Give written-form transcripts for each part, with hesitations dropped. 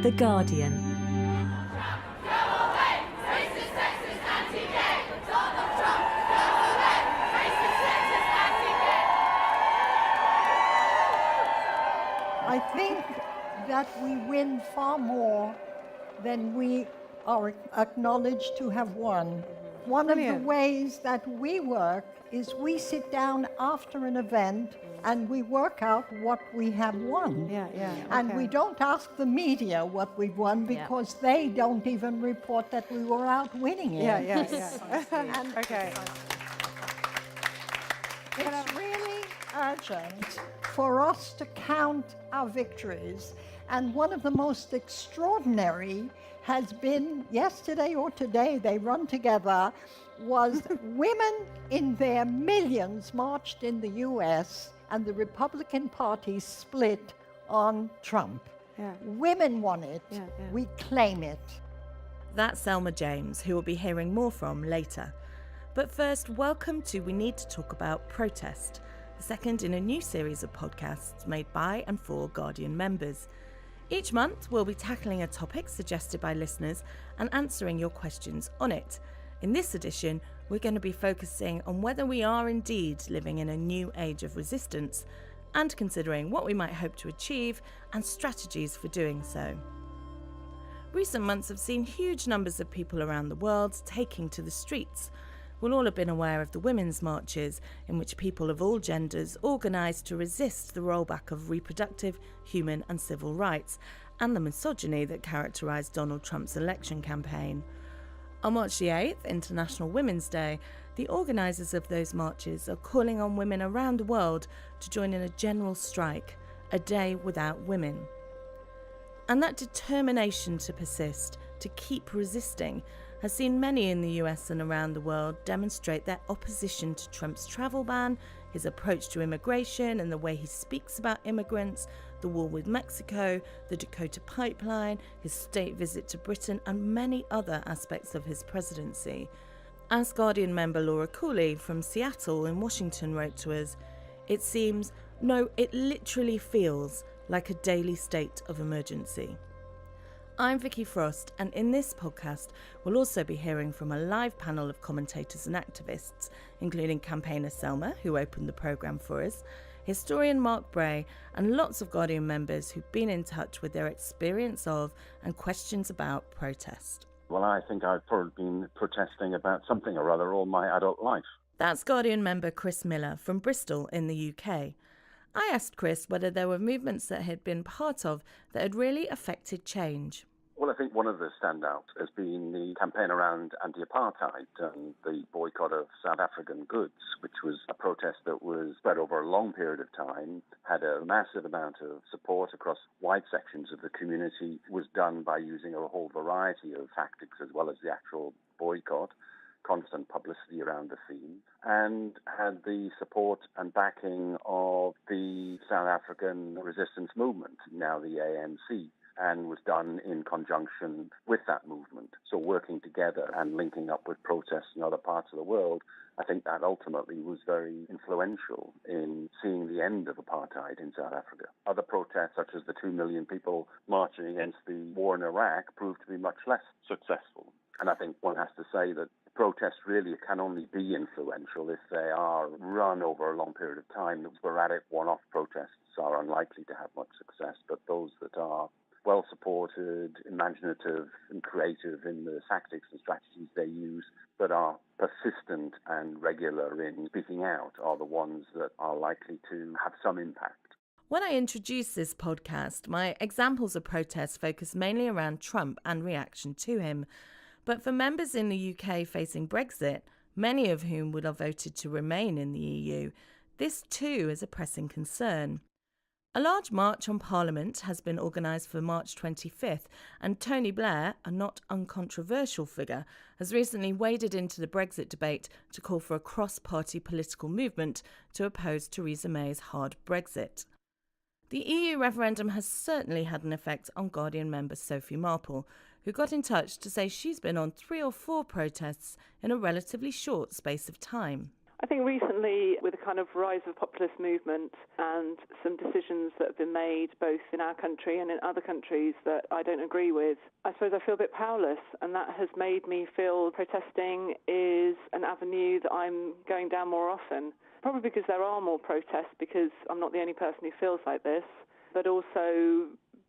The Guardian. I think that we win far more than we are acknowledged to have won. One of the ways that we work is we sit down after an event and we work out what we have won. And we don't ask the media what we've won because they don't even report that we were out winning it. And it's really urgent for us to count our victories. And one of the most extraordinary has been yesterday or today, they run together, was women in their millions marched in the US and the Republican Party split on Trump. Women won it. We claim it. That's Selma James, who we'll be hearing more from later. But first, welcome to We Need to Talk About Protest, the second in a new series of podcasts made by and for Guardian members. Each month, we'll be tackling a topic suggested by listeners and answering your questions on it. In this edition, we're going to be focusing on whether we are indeed living in a new age of resistance and considering what we might hope to achieve and strategies for doing so. Recent months have seen huge numbers of people around the world taking to the streets. We'll all have been aware of the women's marches, in which people of all genders organised to resist the rollback of reproductive, human and civil rights, and the misogyny that characterised Donald Trump's election campaign. On March the 8th, International Women's Day, the organisers of those marches are calling on women around the world to join in a general strike, a day without women. And that determination to persist, to keep resisting, has seen many in the US and around the world demonstrate their opposition to Trump's travel ban, his approach to immigration and the way he speaks about immigrants, the war with Mexico, the Dakota Pipeline, his state visit to Britain, and many other aspects of his presidency. As Guardian member Laura Cooley from Seattle in Washington wrote to us, it seems, no, it literally feels like a daily state of emergency. I'm Vicky Frost, and in this podcast, we'll also be hearing from a live panel of commentators and activists, including campaigner Selma, who opened the programme for us, historian Mark Bray, and lots of Guardian members who've been in touch with their experience of and questions about protest. Well, I think I've probably been protesting about something or other all my adult life. That's Guardian member Chris Miller from Bristol in the UK. I asked Chris whether there were movements that he'd been part of that had really affected change. Well, I think one of the standouts has been the campaign around anti-apartheid and the boycott of South African goods, which was a protest that was spread over a long period of time, had a massive amount of support across wide sections of the community, was done by using a whole variety of tactics as well as the actual boycott, constant publicity around the theme, and had the support and backing of the South African resistance movement, now the ANC, and was done in conjunction with that movement. So working together and linking up with protests in other parts of the world, I think that ultimately was very influential in seeing the end of apartheid in South Africa. Other protests, such as the 2 million people marching against the war in Iraq, proved to be much less successful. And I think one has to say that protests really can only be influential if they are run over a long period of time. The sporadic one-off protests are unlikely to have much success, but those that are well-supported, imaginative and creative in the tactics and strategies they use, but are persistent and regular in speaking out, are the ones that are likely to have some impact. When I introduced this podcast, my examples of protests focused mainly around Trump and reaction to him. But for members in the UK facing Brexit, many of whom would have voted to remain in the EU, this too is a pressing concern. A large march on Parliament has been organised for March 25th, and Tony Blair, a not uncontroversial figure, has recently waded into the Brexit debate to call for a cross-party political movement to oppose Theresa May's hard Brexit. The EU referendum has certainly had an effect on Guardian member Sophie Marple, who got in touch to say she's been on 3 or 4 protests in a relatively short space of time. I think recently, with the kind of rise of populist movement and some decisions that have been made both in our country and in other countries that I don't agree with, I suppose I feel a bit powerless, and that has made me feel protesting is an avenue that I'm going down more often. Probably because there are more protests, because I'm not the only person who feels like this, but also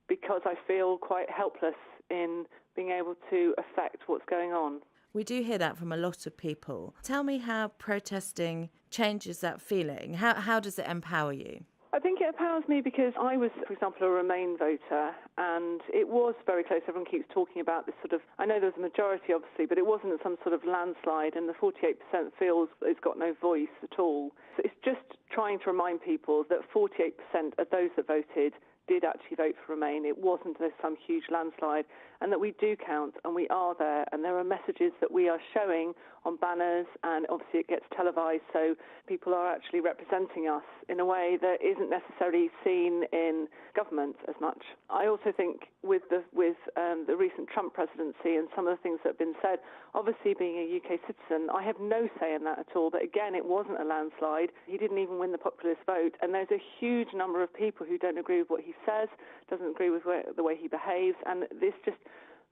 because I feel quite helpless in being able to affect what's going on. We do hear that from a lot of people. Tell me how protesting changes that feeling. How does it empower you? I think it empowers me because I was, for example, a Remain voter, and it was very close. Everyone keeps talking about this sort of, I know there was a majority, obviously, but it wasn't some sort of landslide, and the 48% feels it's got no voice at all. So it's just trying to remind people that 48% of those that voted did actually vote for Remain. It wasn't some huge landslide, and that we do count and we are there, and there are messages that we are showing on banners, and obviously it gets televised, so people are actually representing us in a way that isn't necessarily seen in government as much. I also think with the recent Trump presidency and some of the things that have been said, obviously being a UK citizen, I have no say in that at all, but again, it wasn't a landslide. He didn't even win the populist vote, and there's a huge number of people who don't agree with what he says, doesn't agree with the way he behaves, and this just,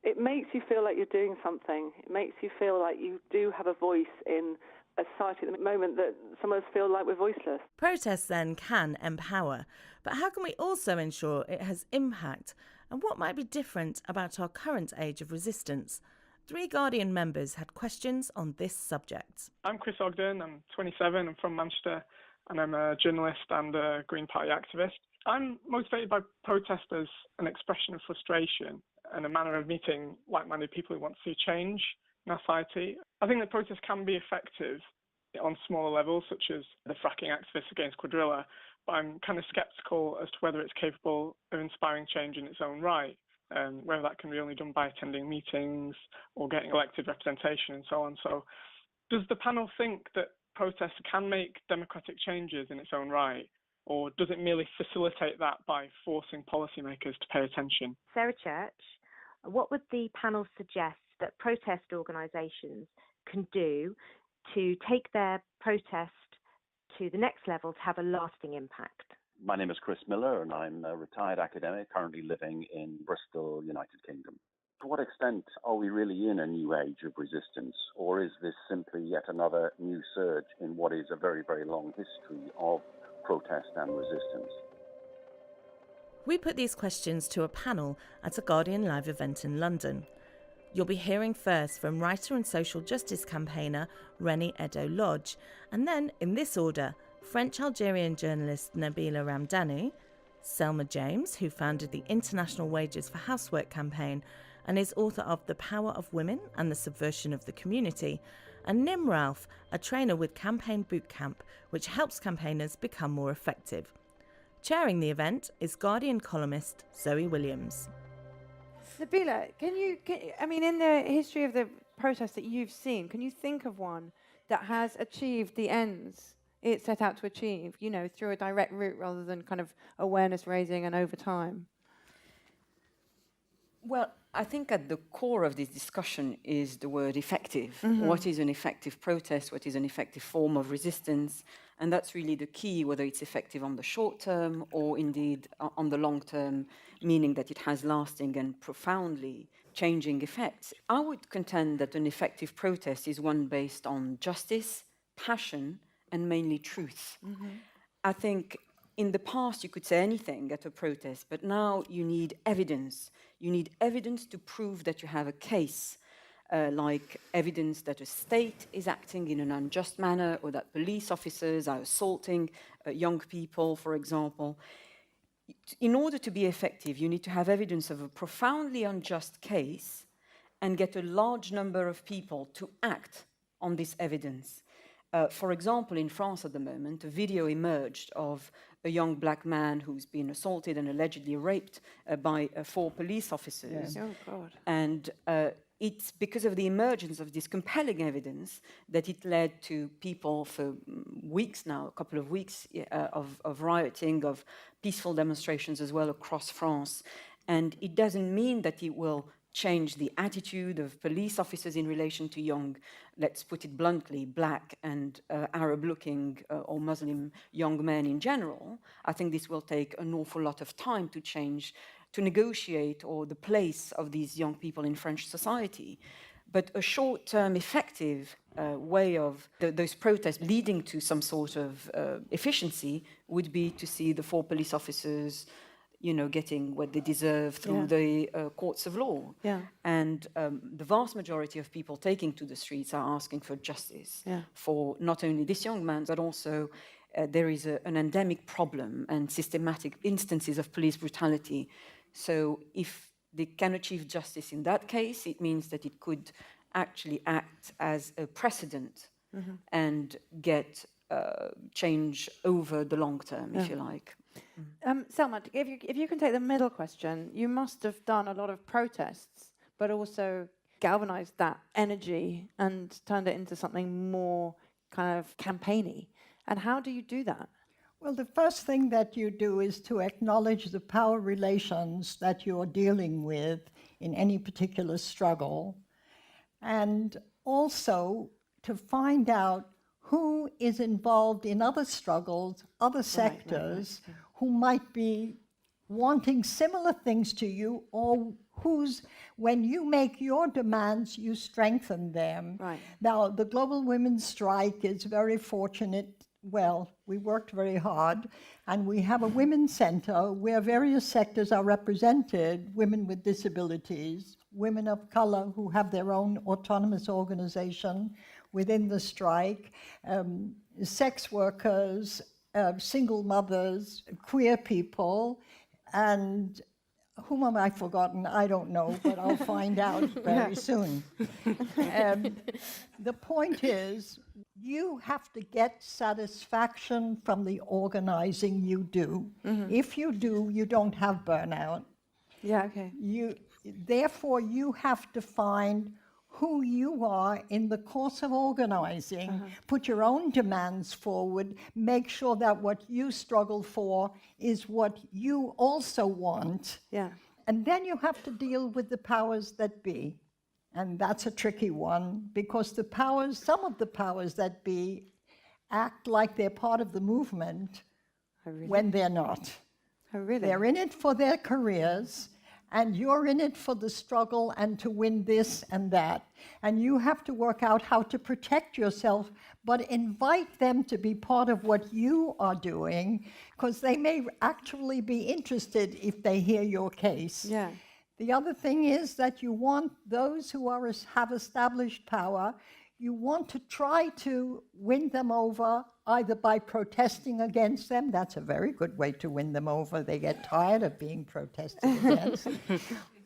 it makes you feel like you're doing something. It makes you feel like you do have a voice in a society at the moment that some of us feel like we're voiceless. Protests then can empower, but how can we also ensure it has impact? And what might be different about our current age of resistance? 3 Guardian members had questions on this subject. I'm Chris Ogden, I'm 27, I'm from Manchester, and I'm a journalist and a Green Party activist. I'm motivated by protest as an expression of frustration and a manner of meeting like-minded people who want to see change in our society. I think that protests can be effective on smaller levels, such as the fracking activists against Quadrilla, but I'm kind of sceptical as to whether it's capable of inspiring change in its own right, whether that can be only done by attending meetings or getting elected representation and so on. So does the panel think that protests can make democratic changes in its own right, or does it merely facilitate that by forcing policymakers to pay attention? Sarah Church, what would the panel suggest that protest organisations can do to take their protest to the next level to have a lasting impact? My name is Chris Miller, and I'm a retired academic currently living in Bristol, United Kingdom. To what extent are we really in a new age of resistance, or is this simply yet another new surge in what is a very, very long history of protest and resistance? We put these questions to a panel at a Guardian Live event in London. You'll be hearing first from writer and social justice campaigner Rennie Edo-Lodge, and then, in this order, French-Algerian journalist Nabila Ramdani, Selma James, who founded the International Wages for Housework campaign and is author of The Power of Women and the Subversion of the Community, and Nim Ralph, a trainer with Campaign Bootcamp, which helps campaigners become more effective. Chairing the event is Guardian columnist Zoe Williams. Nabila, in the history of the protests that you've seen, can you think of one that has achieved the ends it set out to achieve, through a direct route rather than kind of awareness raising and over time? Well, I think at the core of this discussion is the word effective. Mm-hmm. What is an effective protest? What is an effective form of resistance? And that's really the key, whether it's effective on the short term or indeed on the long term, meaning that it has lasting and profoundly changing effects. I would contend that an effective protest is one based on justice, passion, and mainly truth. Mm-hmm. I think in the past you could say anything at a protest, but now you need evidence. You need evidence to prove that you have a case, like evidence that a state is acting in an unjust manner or that police officers are assaulting young people, for example. In order to be effective, you need to have evidence of a profoundly unjust case and get a large number of people to act on this evidence. For example, in France at the moment, a video emerged of a young black man who's been assaulted and allegedly raped by 4 police officers. Yeah. Oh, God. And it's because of the emergence of this compelling evidence that it led to people for weeks now, a couple of weeks of rioting, of peaceful demonstrations as well across France. And it doesn't mean that it will change the attitude of police officers in relation to young, let's put it bluntly, black and Arab-looking or Muslim young men in general, I think this will take an awful lot of time to change, to negotiate or the place of these young people in French society. But a short-term effective way of those protests leading to some sort of efficiency would be to see the 4 police officers, you know, getting what they deserve through the courts of law. Yeah. And the vast majority of people taking to the streets are asking for justice for not only this young man, but also there is an endemic problem and systematic instances of police brutality. So if they can achieve justice in that case, it means that it could actually act as a precedent and get change over the long term, if you like. Selma, if you can take the middle question, you must have done a lot of protests, but also galvanized that energy and turned it into something more kind of campaigny. And how do you do that? Well, the first thing that you do is to acknowledge the power relations that you're dealing with in any particular struggle, and also to find out who is involved in other struggles, other sectors, who might be wanting similar things to you, or whose, when you make your demands, you strengthen them. Right. Now, the Global Women's Strike is very fortunate. Well, we worked very hard, and we have a women's center where various sectors are represented: women with disabilities, women of color who have their own autonomous organization within the strike, sex workers, single mothers, queer people, and whom have I forgotten? I don't know, but I'll find out very soon. The point is, you have to get satisfaction from the organizing you do. If you do, you don't have burnout. Yeah, okay. Therefore, you have to find who you are in the course of organizing, put your own demands forward, make sure that what you struggle for is what you also want. Yeah. And then you have to deal with the powers that be. And that's a tricky one, because the powers, some of the powers that be, act like they're part of the movement when they're not. Oh, really? They're in it for their careers, and you're in it for the struggle and to win this and that. And you have to work out how to protect yourself, but invite them to be part of what you are doing, because they may actually be interested if they hear your case. Yeah. The other thing is that you want those who have established power, you want to try to win them over either by protesting against them. That's a very good way to win them over. They get tired of being protested against.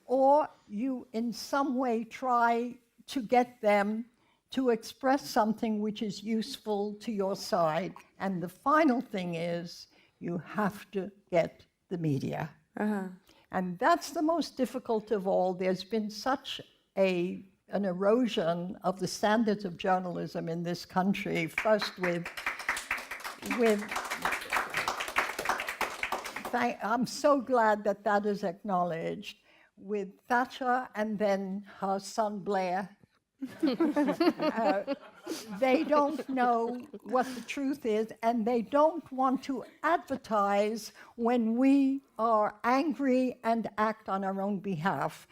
Or you in some way try to get them to express something which is useful to your side. And the final thing is you have to get the media. And that's the most difficult of all. There's been such an erosion of the standards of journalism in this country, first I'm so glad that that is acknowledged, with Thatcher and then her son Blair. They don't know what the truth is, and they don't want to advertise when we are angry and act on our own behalf.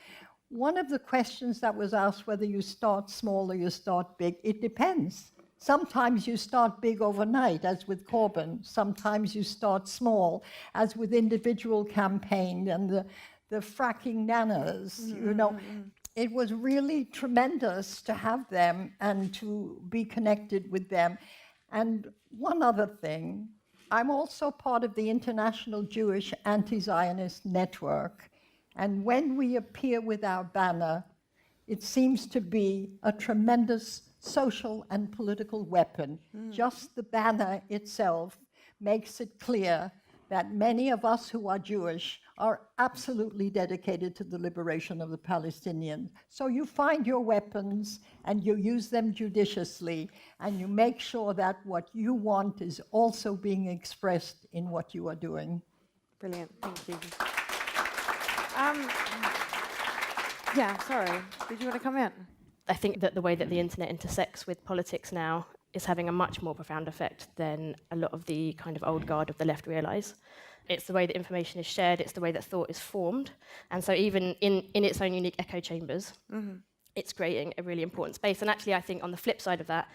One of the questions that was asked, whether you start small or you start big, it depends. Sometimes you start big overnight, as with Corbyn. Sometimes you start small, as with individual campaign and the fracking nanas, you know. It was really tremendous to have them and to be connected with them. And one other thing, I'm also part of the International Jewish Anti-Zionist Network. And when we appear with our banner, it seems to be a tremendous social and political weapon. Just the banner itself makes it clear that many of us who are Jewish are absolutely dedicated to the liberation of the Palestinians. So you find your weapons and you use them judiciously, and you make sure that what you want is also being expressed in what you are doing. Brilliant, thank you. Yeah, sorry. Did you want to come in? I think that the way that the internet intersects with politics now is having a much more profound effect than a lot of the kind of old guard of the left realise. It's the way that information is shared, it's the way that thought is formed. And so even in its own unique echo chambers, it's creating a really important space. And actually, I think on the flip side of that,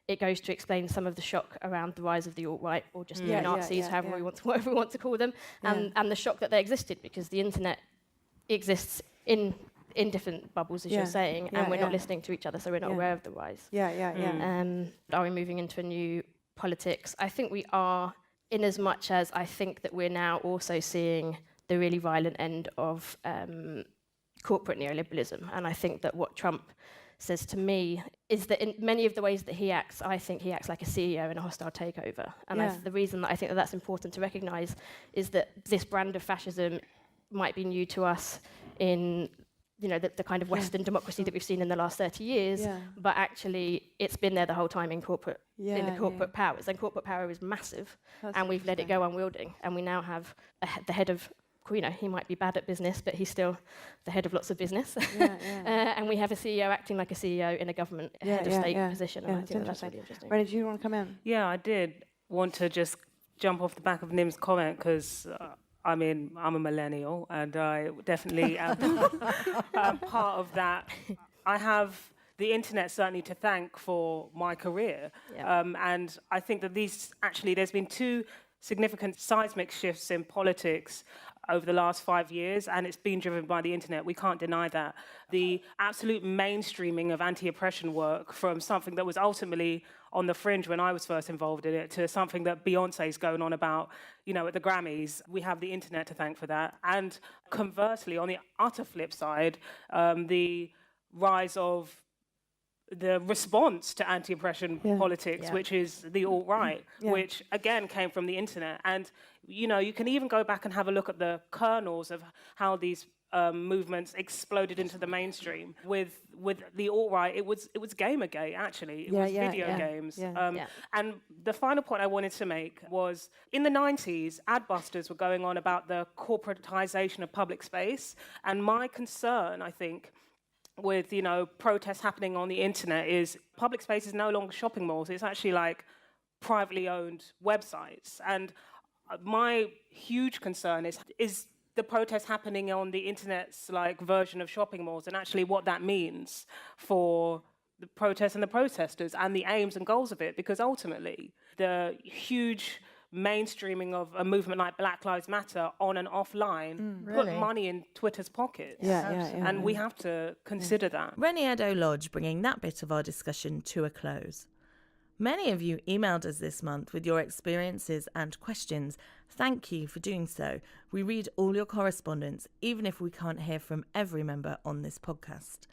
it goes to explain some of the shock around the rise of the alt-right, or just the Nazis, whatever we want to call them, and the shock that they existed, because the internet exists in different bubbles, as you're saying, and we're not listening to each other, so we're not aware of the rise. Are we moving into a new politics? I think we are, in as much as I think that we're now also seeing the really violent end of corporate neoliberalism. And I think that what Trump says to me is that in many of the ways that he acts, I think he acts like a CEO in a hostile takeover. And the reason that I think that that's important to recognise is that this brand of fascism might be new to us in the kind of Western democracy that we've seen in the last 30 years, but actually it's been there the whole time in corporate powers, and corporate power is massive, and we've let it go unwielding, and we now have the head of, he might be bad at business, but he's still the head of lots of business, and we have a CEO acting like a CEO in a government head of state position, and I think that's really interesting. Rennie, do you want to come in? Yeah, I did want to just jump off the back of Nim's comment, because I'm a millennial, and I definitely am part of that. I have the internet certainly to thank for my career. And I think that there's been two significant seismic shifts in politics over the last 5 years, and it's been driven by the internet. We can't deny that. The absolute mainstreaming of anti-oppression work, from something that was ultimately on the fringe when I was first involved in it, to something that Beyonce's going on about, at the Grammys. We have the internet to thank for that. And conversely, on the utter flip side, the rise of the response to anti-oppression politics, which is the alt-right, which again came from the internet. And you can even go back and have a look at the kernels of how these movements exploded into the mainstream. With the alt-right, it was Gamergate, actually. It was video games. And the final point I wanted to make was, in the 90s, adbusters were going on about the corporatization of public space. And my concern, I think, with protests happening on the internet is public space is no longer shopping malls. It's actually like privately owned websites. And my huge concern is the protest happening on the internet's version of shopping malls, and actually what that means for the protests and the protesters and the aims and goals of it. Because ultimately, the huge mainstreaming of a movement like Black Lives Matter on and offline put money in Twitter's pockets. And we have to consider that. Rennie Edo-Lodge bringing that bit of our discussion to a close. Many of you emailed us this month with your experiences and questions. Thank you for doing so. We read all your correspondence, even if we can't hear from every member on this podcast.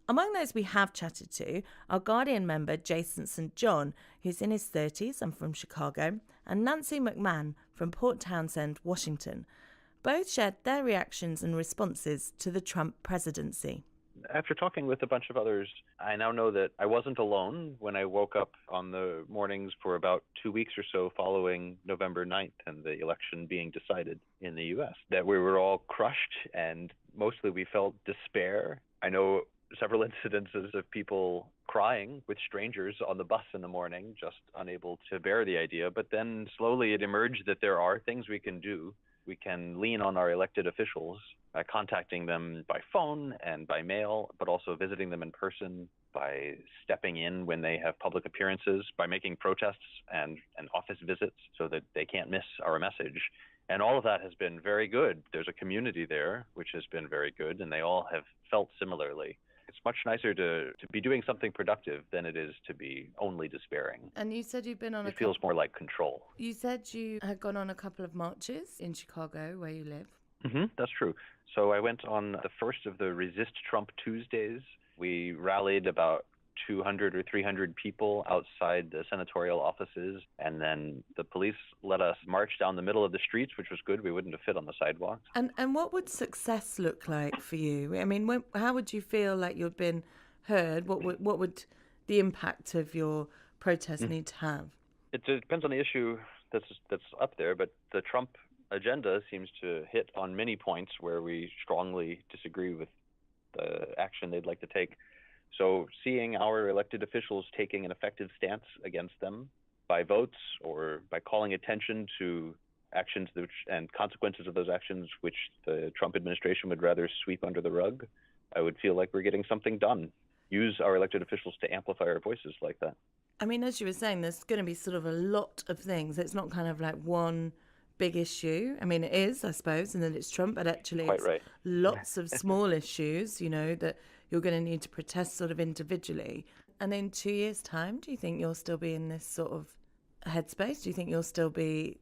Among those we have chatted to are Guardian member Jason St. John, who's in his 30s and from Chicago, and Nancy McMahon from Port Townsend, Washington. Both shared their reactions and responses to the Trump presidency. After talking with a bunch of others, I now know that I wasn't alone when I woke up on the mornings for about 2 weeks or so following November 9th and the election being decided in the U.S. That we were all crushed, and mostly we felt despair. I know several incidences of people crying with strangers on the bus in the morning, just unable to bear the idea. But then slowly it emerged that there are things we can do. We can lean on our elected officials by contacting them by phone and by mail, but also visiting them in person, by stepping in when they have public appearances, by making protests and office visits so that they can't miss our message. And all of that has been very good. There's a community there, which has been very good, and they all have felt similarly. It's much nicer to be doing something productive than it is to be only despairing. And you said you've been on It feels more like control. You said you had gone on a couple of marches in Chicago, where you live. That's true. So I went on the first of the Resist Trump Tuesdays. We rallied about 200 or 300 people outside the senatorial offices, and then the police let us march down the middle of the streets, which was good. We wouldn't have fit on the sidewalks. And what would success look like for you? I mean, how would you feel like you'd been heard? What would the impact of your protest need to have? It depends on the issue that's up there, but the Trump agenda seems to hit on many points where we strongly disagree with the action they'd like to take. So seeing our elected officials taking an effective stance against them by votes or by calling attention to actions and consequences of those actions which the Trump administration would rather sweep under the rug, I would feel like we're getting something done. Use our elected officials to amplify our voices like that. I mean, as you were saying, there's going to be sort of a lot of things. It's not kind of like one big issue. I mean, it is, I suppose, and then it's Trump, but actually Quite it's right. lots of small issues, that you're going to need to protest sort of individually. And in 2 years' time, do you think you'll still be in this sort of headspace? Do you think you'll still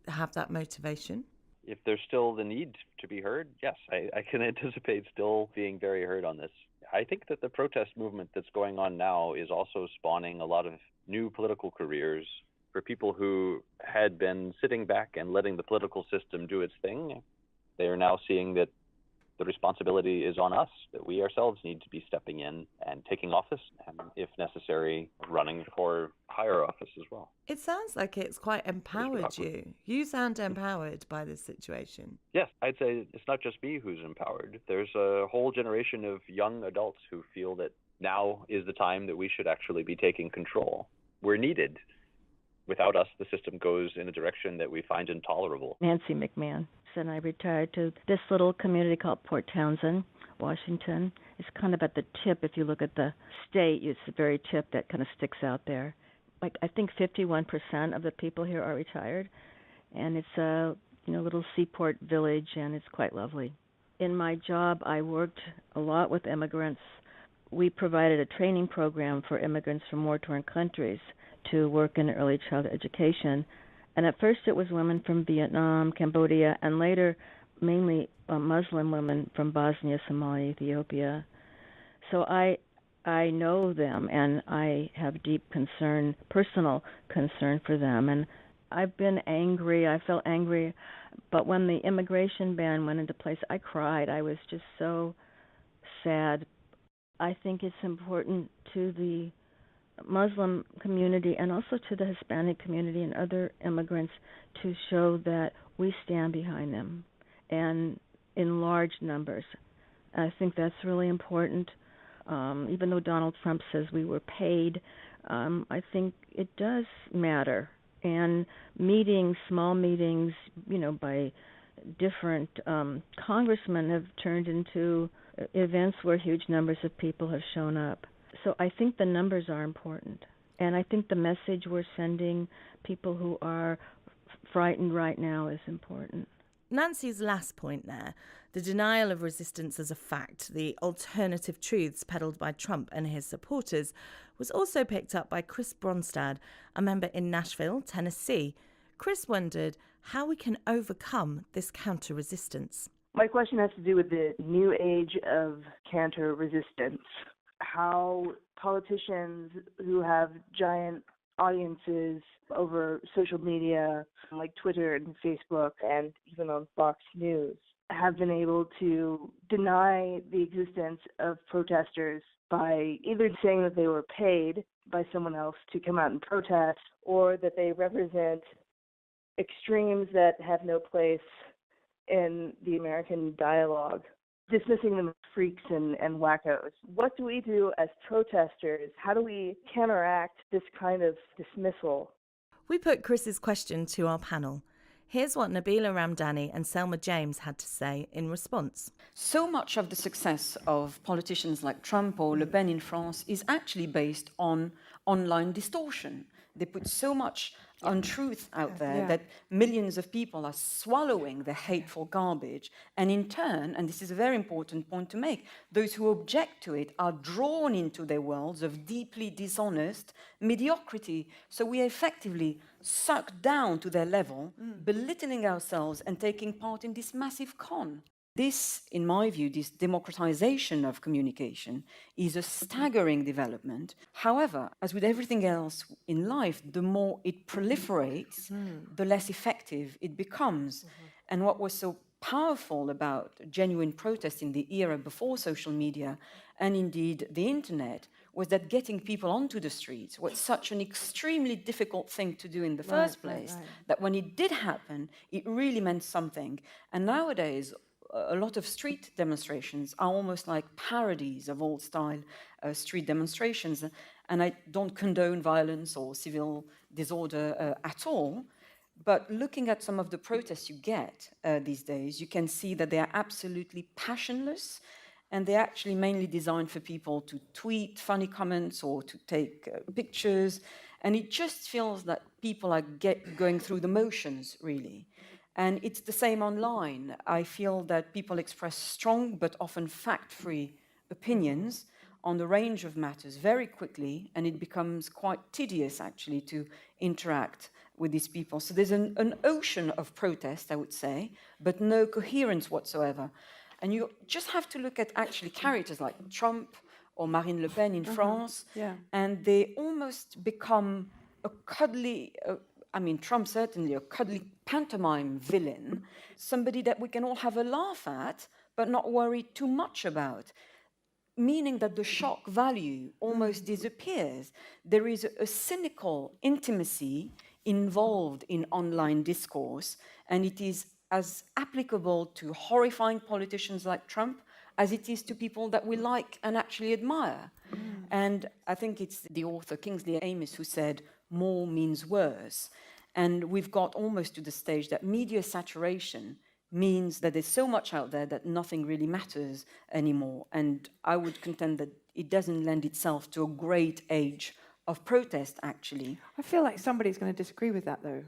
have that motivation? If there's still the need to be heard, yes, I can anticipate still being very heard on this. I think that the protest movement that's going on now is also spawning a lot of new political careers for people who had been sitting back and letting the political system do its thing. They are now seeing that the responsibility is on us, that we ourselves need to be stepping in and taking office, and if necessary, running for higher office as well. It sounds like it's quite empowered you. You sound empowered by this situation. Yes, I'd say it's not just me who's empowered. There's a whole generation of young adults who feel that now is the time that we should actually be taking control. We're needed. Without us, the system goes in a direction that we find intolerable. Nancy McMahon. And I retired to this little community called Port Townsend, Washington. It's kind of at the tip. If you look at the state, it's the very tip that kind of sticks out there. Like, I think 51% of the people here are retired, and it's a little seaport village, and it's quite lovely. In my job, I worked a lot with immigrants. We provided a training program for immigrants from war-torn countries to work in early childhood education. And at first it was women from Vietnam, Cambodia, and later mainly Muslim women from Bosnia, Somalia, Ethiopia. So I know them, and I have deep concern, personal concern for them. And I've been angry. I felt angry. But when the immigration ban went into place, I cried. I was just so sad. I think it's important to the Muslim community and also to the Hispanic community and other immigrants to show that we stand behind them, and in large numbers. I think that's really important. Even though Donald Trump says we were paid, I think it does matter. And meetings, small meetings, by different congressmen have turned into events where huge numbers of people have shown up. So I think the numbers are important. And I think the message we're sending people who are frightened right now is important. Nancy's last point there, the denial of resistance as a fact, the alternative truths peddled by Trump and his supporters, was also picked up by Chris Bronstad, a member in Nashville, Tennessee. Chris wondered how we can overcome this counter-resistance. My question has to do with the new age of counter-resistance. How politicians who have giant audiences over social media like Twitter and Facebook and even on Fox News have been able to deny the existence of protesters by either saying that they were paid by someone else to come out and protest, or that they represent extremes that have no place in the American dialogue, dismissing them as freaks and wackos. What do we do as protesters? How do we counteract this kind of dismissal? We put Chris's question to our panel. Here's what Nabila Ramdani and Selma James had to say in response. So much of the success of politicians like Trump or Le Pen in France is actually based on online distortion. They put so much untruth out there that millions of people are swallowing the hateful garbage. And in turn, and this is a very important point to make, those who object to it are drawn into their worlds of deeply dishonest mediocrity. So we are effectively sucked down to their level, belittling ourselves and taking part in this massive con. This, in my view, this democratization of communication is a staggering development. However, as with everything else in life, the more it proliferates, the less effective it becomes. And what was so powerful about genuine protest in the era before social media and indeed the internet was that getting people onto the streets was such an extremely difficult thing to do in the first place, that when it did happen, it really meant something. And nowadays, a lot of street demonstrations are almost like parodies of old-style street demonstrations. And I don't condone violence or civil disorder at all. But looking at some of the protests you get these days, you can see that they are absolutely passionless, and they're actually mainly designed for people to tweet funny comments or to take pictures. And it just feels that people are going through the motions, really. And it's the same online. I feel that people express strong but often fact-free opinions on the range of matters very quickly, and it becomes quite tedious, actually, to interact with these people. So there's an ocean of protest, I would say, but no coherence whatsoever. And you just have to look at actually characters like Trump or Marine Le Pen in France, and they almost become a cuddly, Trump certainly, a cuddly pantomime villain, somebody that we can all have a laugh at, but not worry too much about, meaning that the shock value almost disappears. There is a cynical intimacy involved in online discourse, and it is as applicable to horrifying politicians like Trump as it is to people that we like and actually admire. And I think it's the author Kingsley Amis who said, more means worse. And we've got almost to the stage that media saturation means that there's so much out there that nothing really matters anymore. And I would contend that it doesn't lend itself to a great age of protest, actually. I feel like somebody's going to disagree with that, though,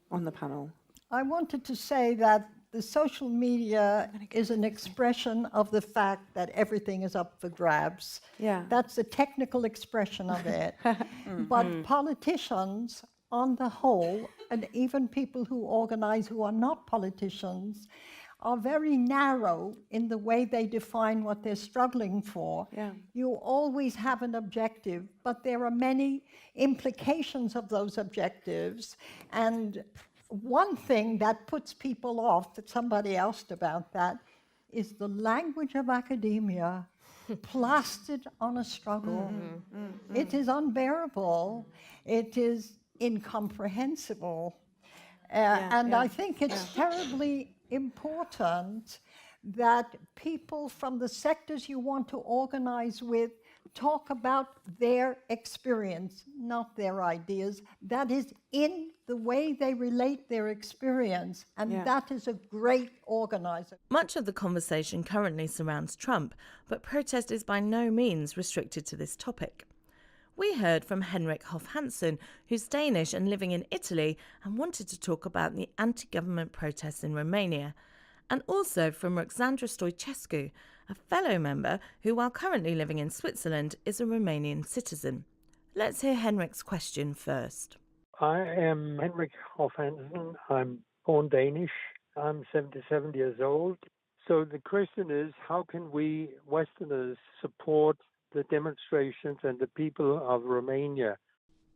on the panel. I wanted to say that the social media is an expression of the fact that everything is up for grabs. Yeah. That's a technical expression of it. But politicians, on the whole, and even people who organize who are not politicians, are very narrow in the way they define what they're struggling for. Yeah. You always have an objective, but there are many implications of those objectives. And one thing that puts people off, that somebody asked about that, is the language of academia plastered on a struggle. It is unbearable. It is incomprehensible. I think it's terribly important that people from the sectors you want to organize with talk about their experience, not their ideas. That is in the way they relate their experience, and that is a great organizer. Much of the conversation currently surrounds Trump, but protest is by no means restricted to this topic. We heard from Henrik Hoff Hansen, who's Danish and living in Italy and wanted to talk about the anti-government protests in Romania, and also from Roxandra Stoicescu, a fellow member who, while currently living in Switzerland, is a Romanian citizen. Let's hear Henrik's question first. I am Henrik Hoff Hansen. I'm born Danish. I'm 77 years old. So the question is, how can we Westerners support the demonstrations and the people of Romania?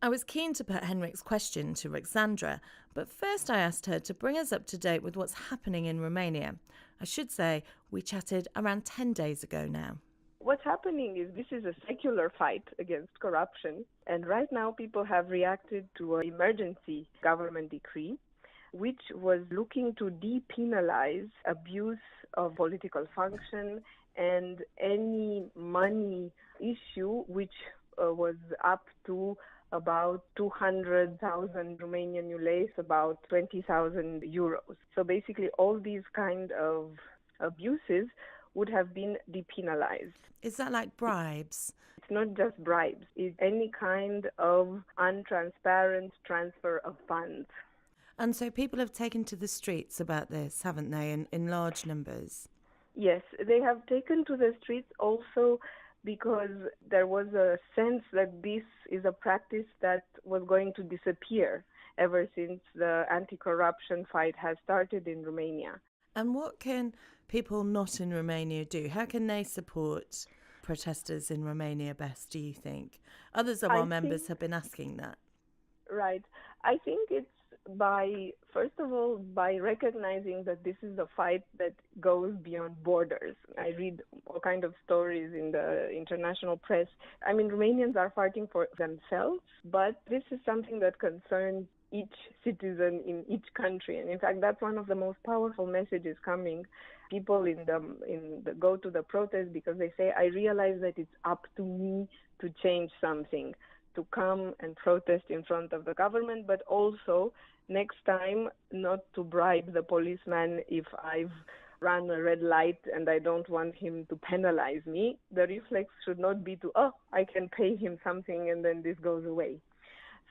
I was keen to put Henrik's question to Roxandra, but first I asked her to bring us up to date with what's happening in Romania. I should say we chatted around 10 days ago now. What's happening is this is a secular fight against corruption, and right now people have reacted to an emergency government decree which was looking to depenalize abuse of political function and any money issue which was up to about 200,000 Romanian lei, about 20,000 euros. So basically all these kind of abuses would have been depenalized. Is that like bribes? It's not just bribes. It's any kind of untransparent transfer of funds. And so people have taken to the streets about this, haven't they, in large numbers? Yes, they have taken to the streets also because there was a sense that this is a practice that was going to disappear ever since the anti-corruption fight has started in Romania. And what can people not in Romania do? How can they support protesters in Romania best, do you think? Others of our members have been asking that. Right. I think it's first of all, by recognizing that this is a fight that goes beyond borders. I read all kinds of stories in the international press. I mean, Romanians are fighting for themselves, but this is something that concerns each citizen in each country. And in fact, that's one of the most powerful messages coming. People go to the protest because they say, I realize that it's up to me to change something, to come and protest in front of the government, but also next time not to bribe the policeman if I've run a red light and I don't want him to penalize me. The reflex should not be to, I can pay him something and then this goes away.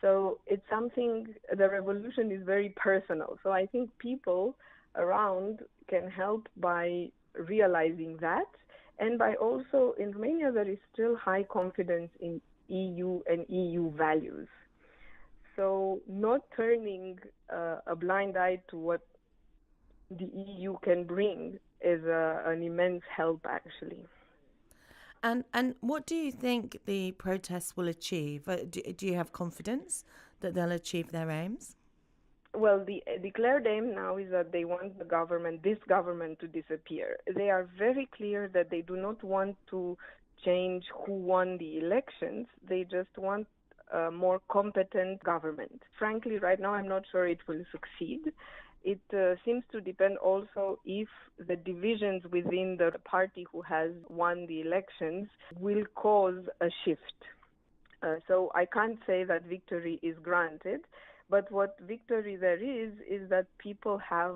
So it's something, the revolution is very personal. So I think people around can help by realizing that, and by also, in Romania, there is still high confidence in EU and EU values. So not turning a blind eye to what the EU can bring is an immense help, actually. And what do you think the protests will achieve? Do you have confidence that they'll achieve their aims? Well, the declared aim now is that they want this government to disappear. They are very clear that they do not want to change who won the elections. They just want a more competent government. Frankly, right now, I'm not sure it will succeed. It seems to depend also if the divisions within the party who has won the elections will cause a shift. So I can't say that victory is granted, but what victory there is that people have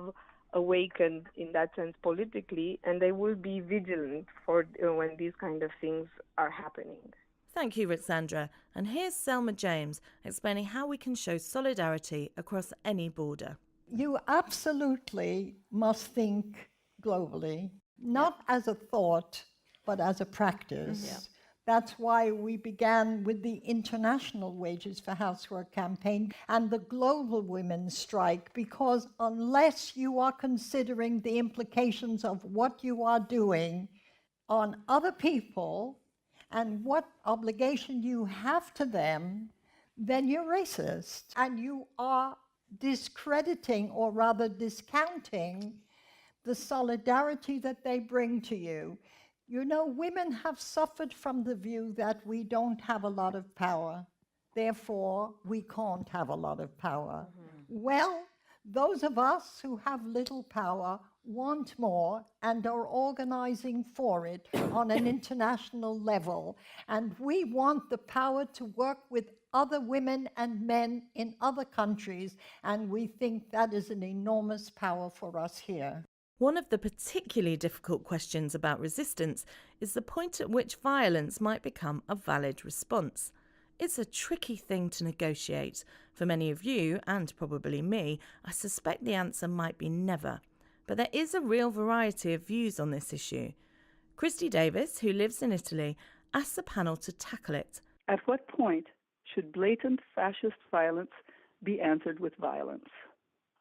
awakened in that sense politically, and they will be vigilant for when these kind of things are happening. Thank you, Ritsandra. And here's Selma James explaining how we can show solidarity across any border. You absolutely must think globally, not as a thought, but as a practice. Yeah. That's why we began with the International Wages for Housework campaign and the Global Women's Strike, because unless you are considering the implications of what you are doing on other people and what obligation you have to them, then you're racist and you are discrediting, or rather discounting, the solidarity that they bring to you. You know, women have suffered from the view that we don't have a lot of power, therefore we can't have a lot of power. Mm-hmm. Well, those of us who have little power want more and are organizing for it on an international level. And we want the power to work with other women and men in other countries, and we think that is an enormous power for us here. One of the particularly difficult questions about resistance is the point at which violence might become a valid response. It's a tricky thing to negotiate. For many of you, and probably me, I suspect the answer might be never. But there is a real variety of views on this issue. Christy Davis, who lives in Italy, asked the panel to tackle it. At what point should blatant fascist violence be answered with violence?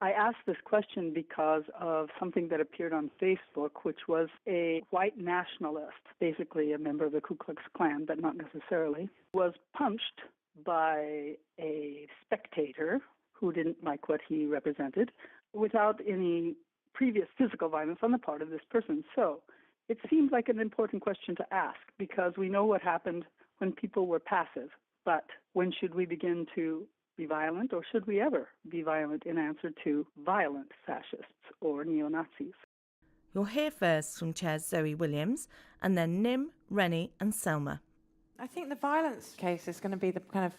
I asked this question because of something that appeared on Facebook, which was a white nationalist, basically a member of the Ku Klux Klan, but not necessarily, was punched by a spectator who didn't like what he represented without any previous physical violence on the part of this person. So it seems like an important question to ask, because we know what happened when people were passive. But when should we begin to be violent, or should we ever be violent in answer to violent fascists or neo-Nazis? You'll hear first from Chairs Zoe Williams, and then Nim, Rennie and Selma. I think the violence case is going to be the kind of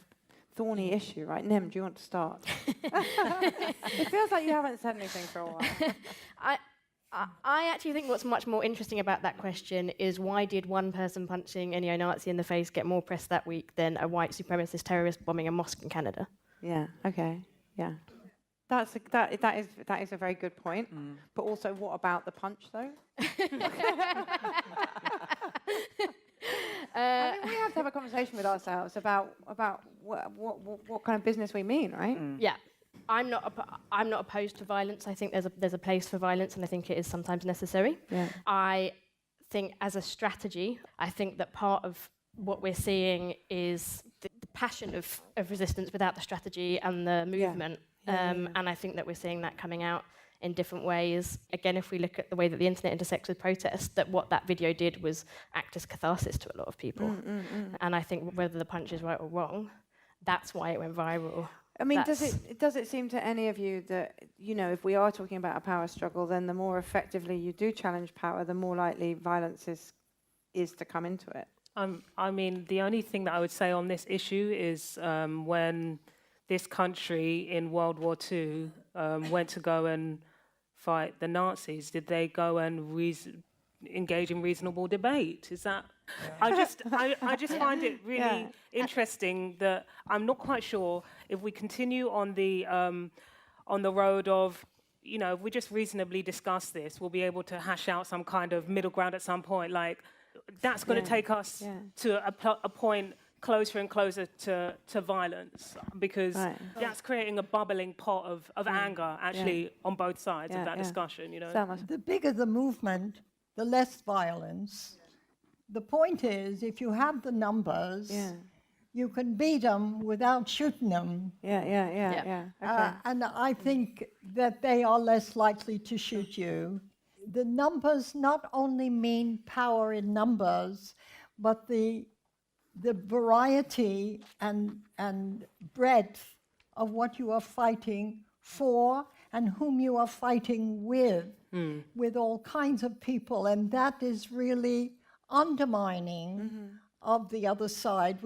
thorny issue, right? Nim, do you want to start? It feels like you haven't said anything for a while. I actually think what's much more interesting about that question is, why did one person punching a neo-Nazi in the face get more press that week than a white supremacist terrorist bombing a mosque in Canada? Yeah, okay, yeah. That is a very good point. Mm. But also, what about the punch, though? I mean, we have to have a conversation with ourselves about what kind of business we mean, right? Mm. Yeah. I'm not opposed to violence. I think there's a place for violence, and I think it is sometimes necessary. Yeah. I think as a strategy, I think that part of what we're seeing is the passion of resistance without the strategy and the movement. Yeah. And I think that we're seeing that coming out in different ways. Again, if we look at the way that the internet intersects with protest, that what that video did was act as catharsis to a lot of people. And I think whether the punch is right or wrong, that's why it went viral. I mean, does it seem to any of you that, you know, if we are talking about a power struggle, then the more effectively you do challenge power, the more likely violence is to come into it? I mean, the only thing that I would say on this issue is when this country in World War II went to go and fight the Nazis, did they go and engage in reasonable debate? Is that... Yeah. I just find it really interesting that I'm not quite sure if we continue on the road of, you know, if we just reasonably discuss this, we'll be able to hash out some kind of middle ground at some point. Like, that's going to take us to a point closer and closer to violence, because that's creating a bubbling pot of anger, actually, on both sides of that discussion, you know. The bigger the movement, the less violence. The point is, if you have the numbers, you can beat them without shooting them. Okay. And I think that they are less likely to shoot you. The numbers not only mean power in numbers, but the variety and breadth of what you are fighting for and whom you are fighting with all kinds of people. And that is really undermining of the other side,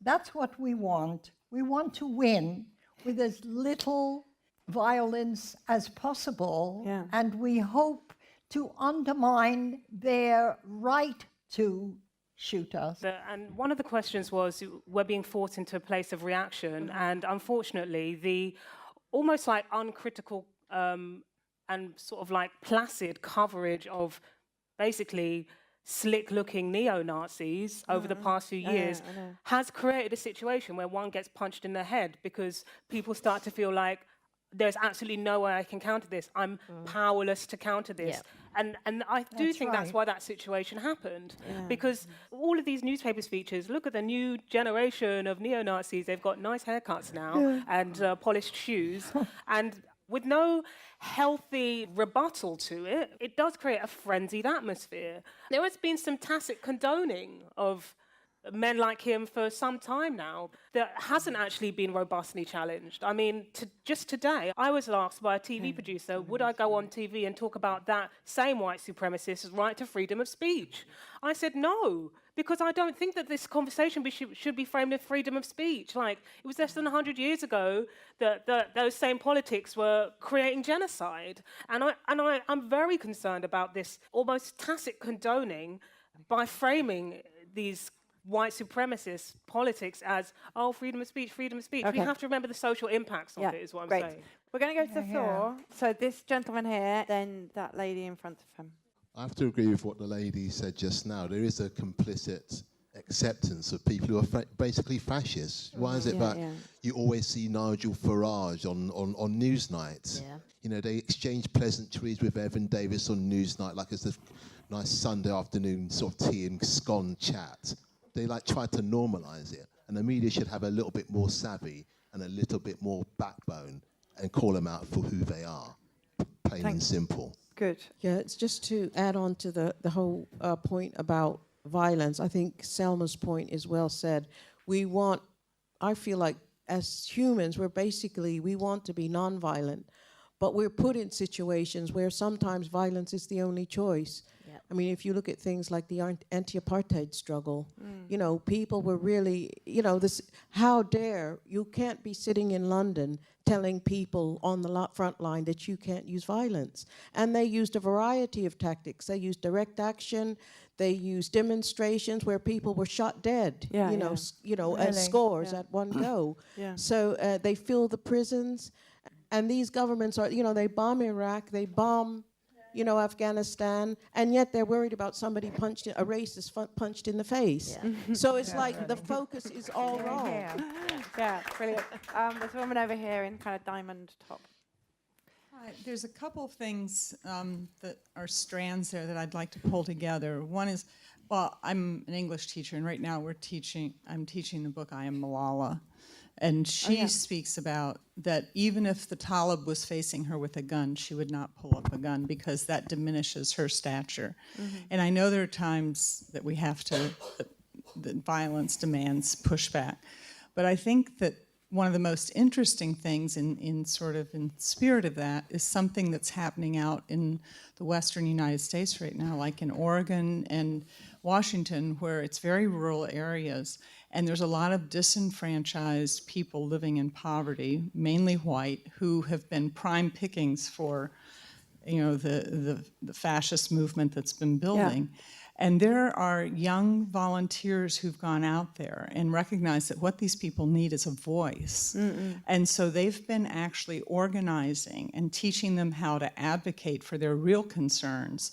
that's what we want. We want to win with as little violence as possible, and we hope to undermine their right to shoot us. And one of the questions was, we're being forced into a place of reaction, and unfortunately, the almost like uncritical and sort of like placid coverage of basically slick-looking neo-Nazis over the past few years has created a situation where one gets punched in the head because people start to feel like there's absolutely no way I can counter this. I'm powerless to counter this. And I do think that's why that situation happened. Because all of these newspapers features, look at the new generation of neo-Nazis. They've got nice haircuts now and polished shoes. And with no healthy rebuttal to it, it does create a frenzied atmosphere. There has been some tacit condoning of men like him for some time now that hasn't actually been robustly challenged. I mean, just today, I was asked by a TV producer, would I go on TV and talk about that same white supremacist's right to freedom of speech? I said no, because I don't think that this conversation should be framed as freedom of speech. Like, it was less than 100 years ago that those same politics were creating genocide. And I'm very concerned about this almost tacit condoning by framing these white supremacist politics as, oh, freedom of speech, freedom of speech. We have to remember the social impacts of it, is what I'm saying. We're going to go to the floor. So this gentleman here, then that lady in front of him. I have to agree with what the lady said just now. There is a complicit acceptance of people who are basically fascists. Why is it that you always see Nigel Farage on Newsnight? You know, they exchange pleasantries with Evan Davis on Newsnight like it's a nice Sunday afternoon sort of tea and scone chat. They like try to normalize it, and the media should have a little bit more savvy and a little bit more backbone and call them out for who they are, plain and simple. Good. Yeah, it's just to add on to the whole point about violence. I think Selma's point is well said. I feel like as humans, we want to be nonviolent, but we're put in situations where sometimes violence is the only choice. I mean, if you look at things like the anti-apartheid struggle, you know, people were really, you know, how dare, you can't be sitting in London telling people on the front line that you can't use violence. And they used a variety of tactics. They used direct action, they used demonstrations where people were shot dead, as scores at one go. So they fill the prisons, and these governments are, you know, they bomb Iraq, they bomb Afghanistan, and yet they're worried about somebody a racist punched in the face. So it's like the focus is all wrong. Yeah, brilliant. There's a woman over here in kind of diamond top. Hi, there's a couple of things that are strands there that I'd like to pull together. One is, well, I'm an English teacher, and right now I'm teaching the book I Am Malala. And she speaks about that even if the Talib was facing her with a gun, she would not pull up a gun because that diminishes her stature. And I know there are times that we have to, that violence demands pushback. But I think that one of the most interesting things in sort of in spirit of that is something that's happening out in the western United States right now, like in Oregon and Washington, where it's very rural areas, and there's a lot of disenfranchised people living in poverty, mainly white, who have been prime pickings for, the fascist movement that's been building. Yeah. And there are young volunteers who've gone out there and recognized that what these people need is a voice. Mm-mm. And so they've been actually organizing and teaching them how to advocate for their real concerns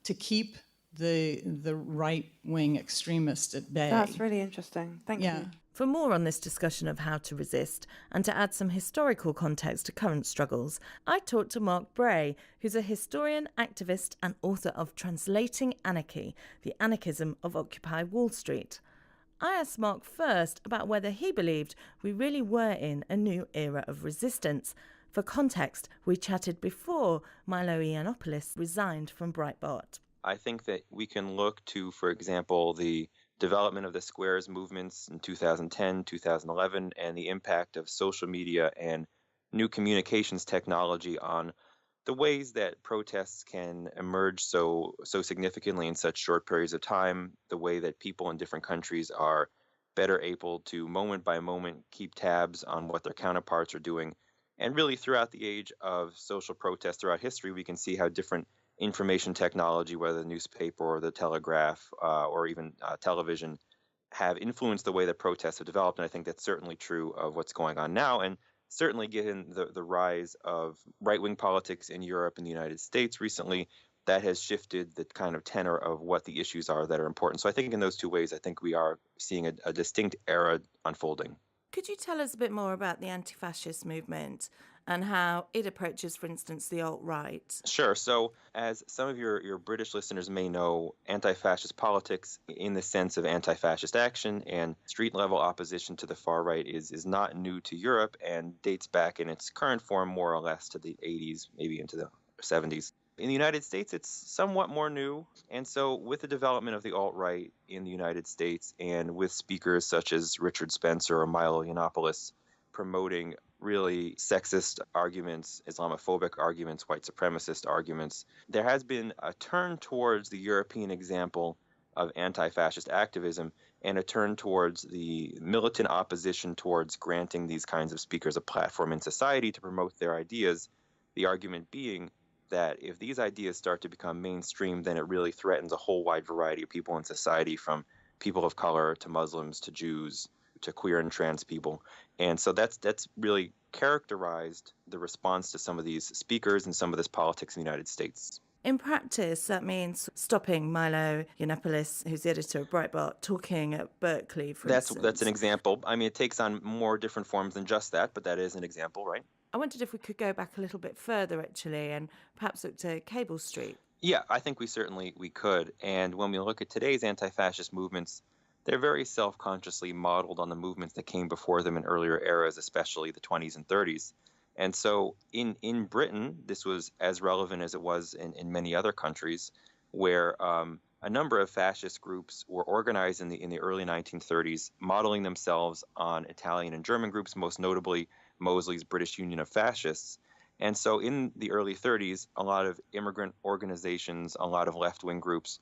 to keep the right-wing extremists at bay. That's really interesting. Thank you. For more on this discussion of how to resist and to add some historical context to current struggles, I talked to Mark Bray, who's a historian, activist and author of Translating Anarchy, The Anarchism of Occupy Wall Street. I asked Mark first about whether he believed we really were in a new era of resistance. For context, we chatted before Milo Yiannopoulos resigned from Breitbart. I think that we can look to, for example, the development of the Squares movements in 2010, 2011, and the impact of social media and new communications technology on the ways that protests can emerge so significantly in such short periods of time, the way that people in different countries are better able to moment by moment keep tabs on what their counterparts are doing. And really throughout the age of social protest throughout history, we can see how different information technology, whether the newspaper or the telegraph or even television, have influenced the way that protests have developed. And I think that's certainly true of what's going on now. And certainly given the rise of right-wing politics in Europe and the United States recently, that has shifted the kind of tenor of what the issues are that are important. So I think in those two ways, I think we are seeing a distinct era unfolding. Could you tell us a bit more about the anti-fascist movement and how it approaches, for instance, the alt-right? Sure. So as some of your British listeners may know, anti-fascist politics in the sense of anti-fascist action and street-level opposition to the far right is not new to Europe and dates back in its current form more or less to the 80s, maybe into the 70s. In the United States, it's somewhat more new. And so with the development of the alt-right in the United States and with speakers such as Richard Spencer or Milo Yiannopoulos promoting really sexist arguments, Islamophobic arguments, white supremacist arguments, there has been a turn towards the European example of anti-fascist activism and a turn towards the militant opposition towards granting these kinds of speakers a platform in society to promote their ideas, the argument being that if these ideas start to become mainstream, then it really threatens a whole wide variety of people in society, from people of color to Muslims to Jews to queer and trans people. And so that's really characterized the response to some of these speakers and some of this politics in the United States. In practice, that means stopping Milo Yiannopoulos, who's the editor of Breitbart, talking at Berkeley, for instance. That's an example. I mean, it takes on more different forms than just that, but that is an example, right? I wondered if we could go back a little bit further, actually, and perhaps look to Cable Street. Yeah, I think we could. And when we look at today's anti-fascist movements, they're very self-consciously modeled on the movements that came before them in earlier eras, especially the 20s and 30s. And so in Britain, this was as relevant as it was in many other countries, where a number of fascist groups were organized in the early 1930s, modeling themselves on Italian and German groups, most notably Mosley's British Union of Fascists. And so in the early 30s, a lot of immigrant organizations, a lot of left-wing groups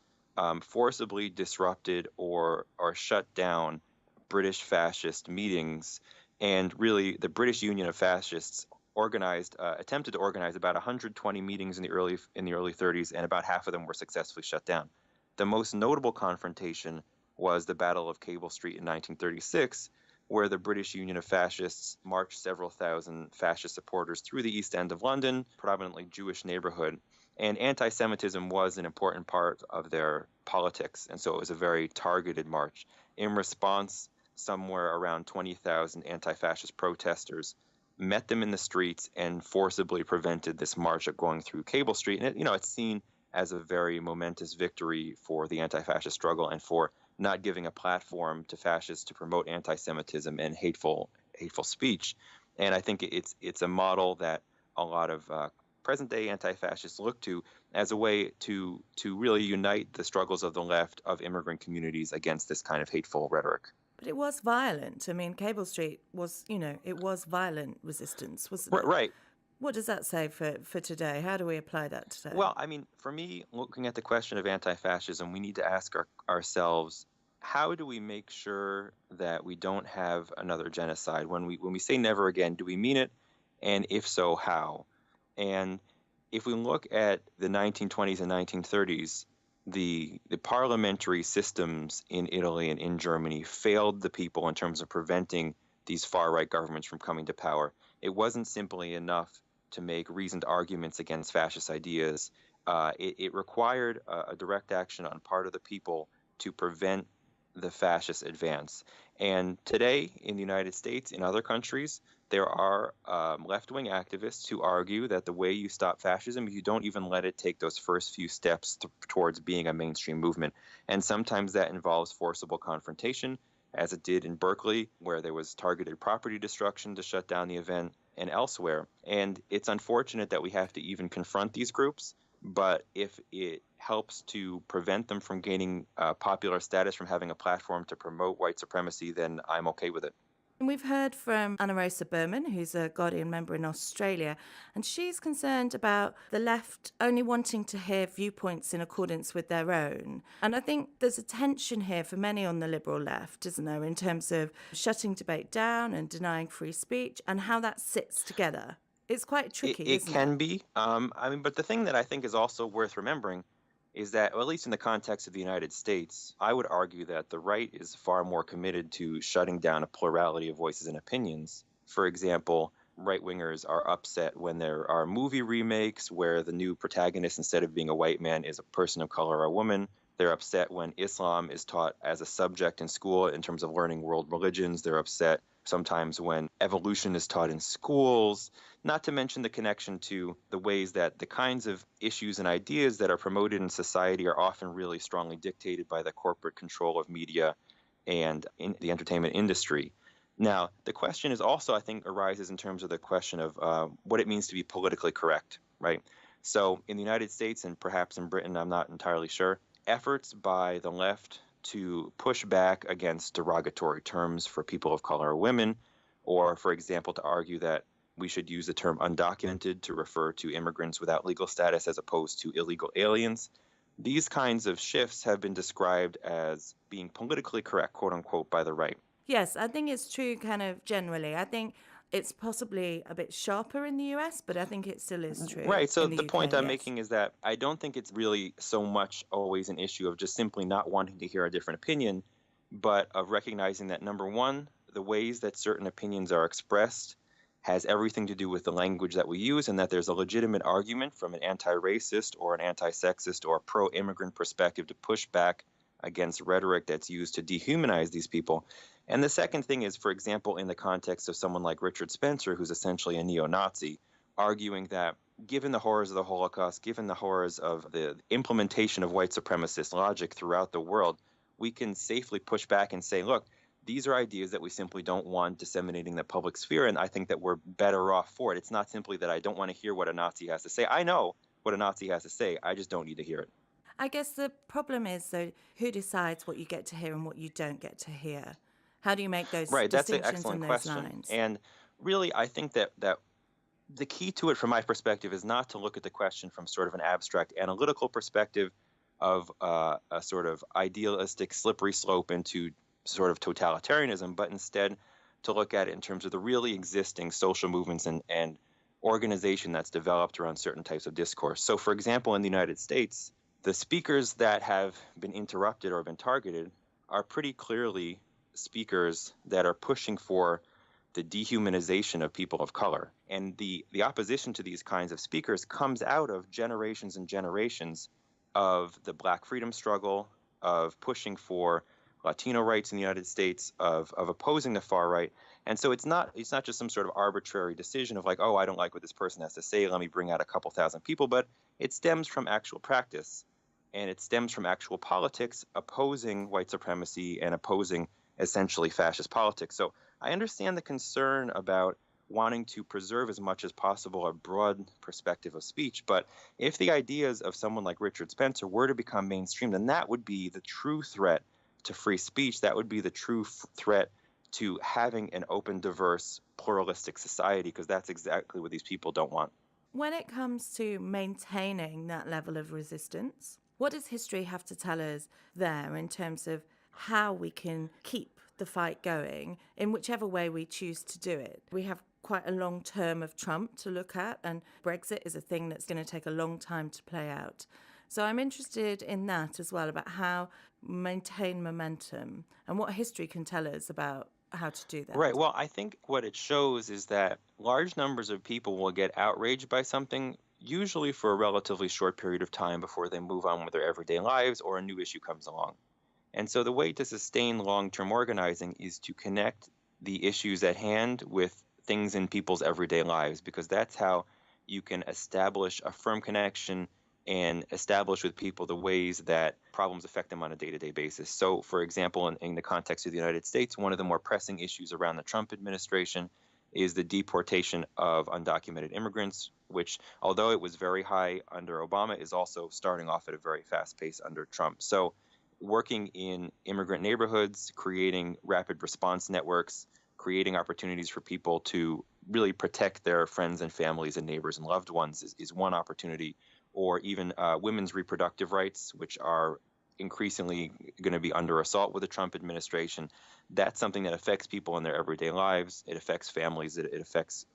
forcibly disrupted or shut down British fascist meetings. And really, the British Union of Fascists attempted to organize about 120 meetings in the early 30s, and about half of them were successfully shut down. The most notable confrontation was the Battle of Cable Street in 1936, where the British Union of Fascists marched several thousand fascist supporters through the East End of London, predominantly Jewish neighborhood. And anti-Semitism was an important part of their politics, and so it was a very targeted march. In response, somewhere around 20,000 anti-fascist protesters met them in the streets and forcibly prevented this march of going through Cable Street. And it's seen as a very momentous victory for the anti-fascist struggle and for not giving a platform to fascists to promote anti-Semitism and hateful speech. And I think it's a model that a lot of present-day anti-fascists look to as a way to really unite the struggles of the left, of immigrant communities, against this kind of hateful rhetoric. But it was violent. I mean, Cable Street was, it was violent resistance, wasn't it? Right. What does that say for today? How do we apply that today? Well, I mean, for me, looking at the question of anti-fascism, we need to ask ourselves, how do we make sure that we don't have another genocide? When we say never again, do we mean it? And if so, how? And if we look at the 1920s and 1930s, the parliamentary systems in Italy and in Germany failed the people in terms of preventing these far-right governments from coming to power. It wasn't simply enough to make reasoned arguments against fascist ideas. It required a direct action on part of the people to prevent the fascist advance. And today, in the United States, in other countries, there are left-wing activists who argue that the way you stop fascism, you don't even let it take those first few steps towards being a mainstream movement. And sometimes that involves forcible confrontation, as it did in Berkeley, where there was targeted property destruction to shut down the event, and elsewhere. And it's unfortunate that we have to even confront these groups, but if it helps to prevent them from gaining popular status, from having a platform to promote white supremacy, then I'm okay with it. And we've heard from Anna Rosa Berman, who's a Guardian member in Australia, and she's concerned about the left only wanting to hear viewpoints in accordance with their own. And I think there's a tension here for many on the liberal left, isn't there, in terms of shutting debate down and denying free speech and how that sits together. It's quite tricky, isn't it? It can be. But the thing that I think is also worth remembering is that, or at least in the context of the United States, I would argue that the right is far more committed to shutting down a plurality of voices and opinions. For example, right-wingers are upset when there are movie remakes where the new protagonist, instead of being a white man, is a person of color or a woman. They're upset when Islam is taught as a subject in school in terms of learning world religions. They're upset sometimes when evolution is taught in schools, not to mention the connection to the ways that the kinds of issues and ideas that are promoted in society are often really strongly dictated by the corporate control of media and in the entertainment industry. Now, the question is also, I think, arises in terms of the question of what it means to be politically correct, right? So in the United States and perhaps in Britain, I'm not entirely sure, efforts by the left to push back against derogatory terms for people of color or women, or, for example, to argue that we should use the term undocumented to refer to immigrants without legal status as opposed to illegal aliens. These kinds of shifts have been described as being politically correct, quote unquote, by the right. Yes, I think it's true kind of generally. I think it's possibly a bit sharper in the US, but I think it still is true. Right. So the the UK, point I'm yes. making is that I don't think it's really so much always an issue of just simply not wanting to hear a different opinion, but of recognizing that, number one, the ways that certain opinions are expressed has everything to do with the language that we use, and that there's a legitimate argument from an anti-racist or an anti-sexist or pro-immigrant perspective to push back against rhetoric that's used to dehumanize these people. And the second thing is, for example, in the context of someone like Richard Spencer, who's essentially a neo-Nazi, arguing that given the horrors of the Holocaust, given the horrors of the implementation of white supremacist logic throughout the world, we can safely push back and say, look, these are ideas that we simply don't want disseminating the public sphere, and I think that we're better off for it. It's not simply that I don't want to hear what a Nazi has to say. I know what a Nazi has to say. I just don't need to hear it. I guess the problem is, though, who decides what you get to hear and what you don't get to hear? How do you make those Right, that's an distinctions excellent and those question. lines? And really, I think that the key to it, from my perspective, is not to look at the question from sort of an abstract analytical perspective of a sort of idealistic slippery slope into sort of totalitarianism, but instead to look at it in terms of the really existing social movements and organization that's developed around certain types of discourse. So, for example, in the United States, the speakers that have been interrupted or been targeted are pretty clearly speakers that are pushing for the dehumanization of people of color. And the opposition to these kinds of speakers comes out of generations and generations of the Black freedom struggle, of pushing for Latino rights in the United States, of opposing the far right. And so it's not just some sort of arbitrary decision of like, oh, I don't like what this person has to say, let me bring out a couple thousand people, but it stems from actual practice, and it stems from actual politics opposing white supremacy and opposing essentially fascist politics. So I understand the concern about wanting to preserve as much as possible a broad perspective of speech, but if the ideas of someone like Richard Spencer were to become mainstream, then that would be the true threat to free speech, that would be the true threat to having an open, diverse, pluralistic society, because that's exactly what these people don't want. When it comes to maintaining that level of resistance, what does history have to tell us there in terms of how we can keep the fight going in whichever way we choose to do it? We have quite a long term of Trump to look at, and Brexit is a thing that's going to take a long time to play out. So I'm interested in that as well, about how maintain momentum and what history can tell us about how to do that. Right. Well, I think what it shows is that large numbers of people will get outraged by something, usually for a relatively short period of time before they move on with their everyday lives or a new issue comes along. And so the way to sustain long-term organizing is to connect the issues at hand with things in people's everyday lives, because that's how you can establish a firm connection and establish with people the ways that problems affect them on a day-to-day basis. So, for example, in the context of the United States, one of the more pressing issues around the Trump administration is the deportation of undocumented immigrants, which, although it was very high under Obama, is also starting off at a very fast pace under Trump. So working in immigrant neighborhoods, creating rapid response networks, creating opportunities for people to really protect their friends and families and neighbors and loved ones is one opportunity. Or even women's reproductive rights, which are increasingly going to be under assault with the Trump administration. That's something that affects people in their everyday lives. It affects families. It affects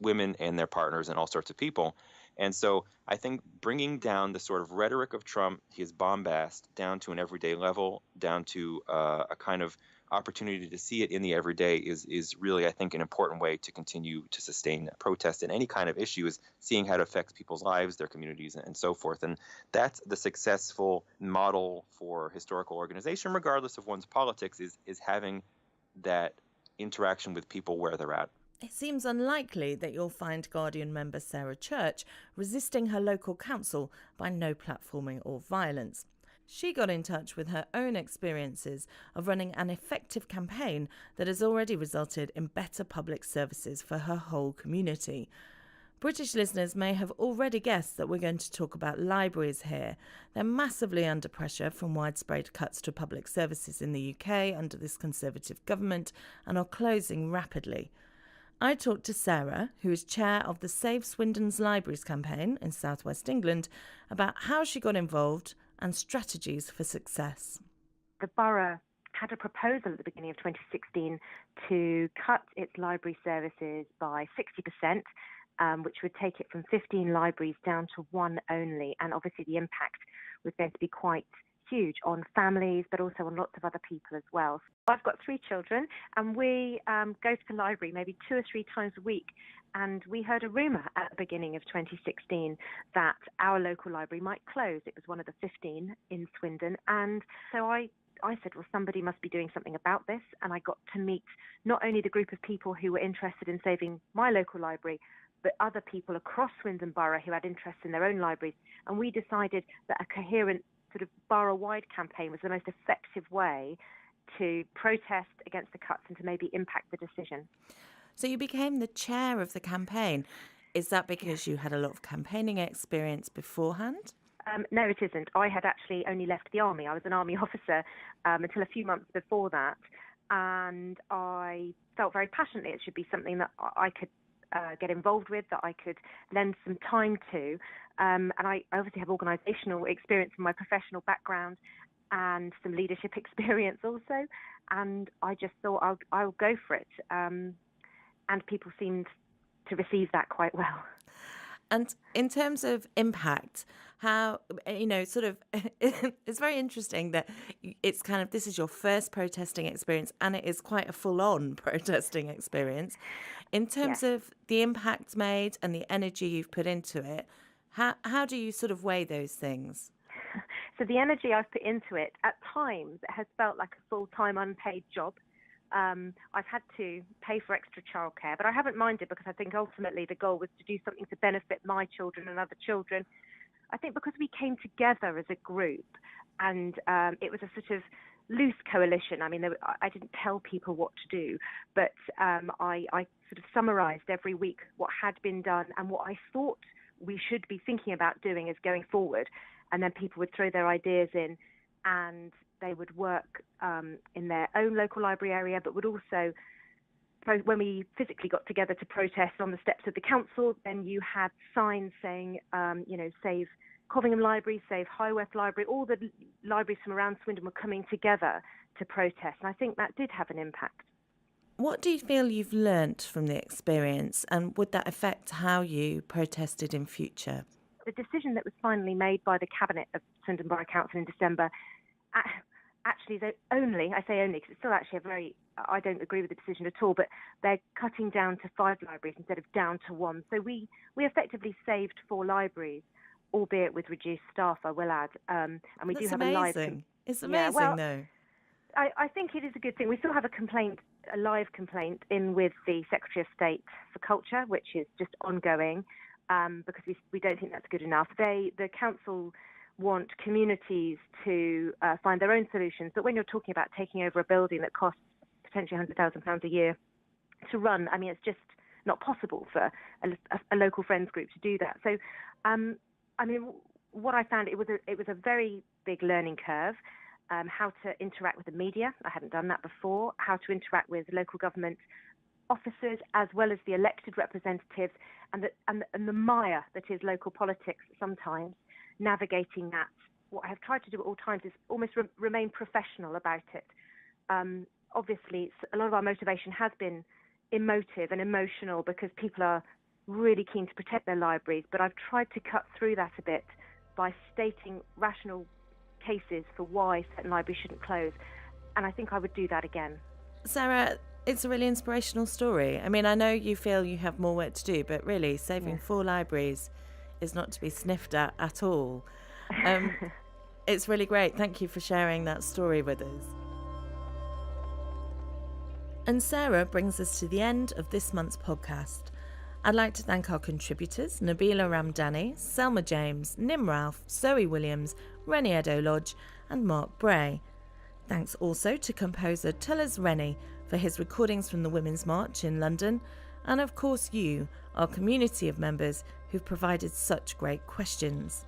women and their partners and all sorts of people. And so I think bringing down the sort of rhetoric of Trump, his bombast, down to an everyday level, down to a kind of opportunity to see it in the everyday is really, I think, an important way to continue to sustain protest in any kind of issue, is seeing how it affects people's lives, their communities, and so forth. And that's the successful model for historical organization, regardless of one's politics, is having that interaction with people where they're at. It seems unlikely that you'll find Guardian member Sarah Church resisting her local council by no platforming or violence. She got in touch with her own experiences of running an effective campaign that has already resulted in better public services for her whole community. British listeners may have already guessed that we're going to talk about libraries here. They're massively under pressure from widespread cuts to public services in the UK under this Conservative government and are closing rapidly. I talked to Sarah, who is chair of the Save Swindon's Libraries campaign in South West England, about how she got involved and strategies for success. The borough had a proposal at the beginning of 2016 to cut its library services by 60%, which would take it from 15 libraries down to one only. And obviously the impact was going to be quite huge on families, but also on lots of other people as well. I've got 3 children, and we go to the library maybe 2 or 3 times a week. And we heard a rumour at the beginning of 2016 that our local library might close. It was one of the 15 in Swindon. And so I said, well, somebody must be doing something about this. And I got to meet not only the group of people who were interested in saving my local library, but other people across Swindon Borough who had interest in their own libraries. And we decided that a coherent sort of borough-wide campaign was the most effective way to protest against the cuts and to maybe impact the decision. So you became the chair of the campaign. Is that because you had a lot of campaigning experience beforehand? No, it isn't. I had actually only left the army. I was an army officer until a few months before that. And I felt very passionately it should be something that I could get involved with, that I could lend some time to. And I obviously have organisational experience from my professional background and some leadership experience also. And I just thought I'll go for it. And people seemed to receive that quite well. And in terms of impact, how, sort of, it's very interesting that it's kind of, this is your first protesting experience, and it is quite a full-on protesting experience. In terms of the impact made and the energy you've put into it, how do you sort of weigh those things? So the energy I've put into it, at times, it has felt like a full-time unpaid job. I've had to pay for extra childcare, but I haven't minded because I think ultimately the goal was to do something to benefit my children and other children. I think because we came together as a group and it was a sort of loose coalition. I mean, I didn't tell people what to do, but I sort of summarised every week what had been done and what I thought we should be thinking about doing as going forward. And then people would throw their ideas in, and they would work in their own local library area, but would also, when we physically got together to protest on the steps of the council, then you had signs saying, save Coveringham Library, save Highworth Library. All the libraries from around Swindon were coming together to protest, and I think that did have an impact. What do you feel you've learnt from the experience, and would that affect how you protested in future? The decision that was finally made by the Cabinet of Swindon Borough Council in December, actually, I say only because it's still actually I don't agree with the decision at all, but they're cutting down to 5 libraries instead of down to 1. So we effectively saved 4 libraries, albeit with reduced staff, I will add. And we That's do have amazing. It's amazing, though. I think it is a good thing. We still have a live complaint in with the Secretary of State for Culture, which is just ongoing. Because we don't think that's good enough. The council want communities to find their own solutions, but when you're talking about taking over a building that costs potentially £100,000 a year to run, I mean, it's just not possible for a local friends group to do that. So, what I found, it was a very big learning curve. How to interact with the media, I hadn't done that before. How to interact with local government officers as well as the elected representatives, and the mire that is local politics sometimes, navigating that. What I have tried to do at all times is almost remain professional about it. Obviously, a lot of our motivation has been emotive and emotional because people are really keen to protect their libraries, but I've tried to cut through that a bit by stating rational cases for why certain libraries shouldn't close, and I think I would do that again. Sarah, it's a really inspirational story. I mean, I know you feel you have more work to do, but really, saving 4 libraries is not to be sniffed at all. It's really great. Thank you for sharing that story with us. And Sarah brings us to the end of this month's podcast. I'd like to thank our contributors, Nabila Ramdani, Selma James, Nim Ralph, Zoe Williams, Rennie Edo-Lodge and Mark Bray. Thanks also to composer Tullis Rennie for his recordings from the Women's March in London, and of course you, our community of members who've provided such great questions.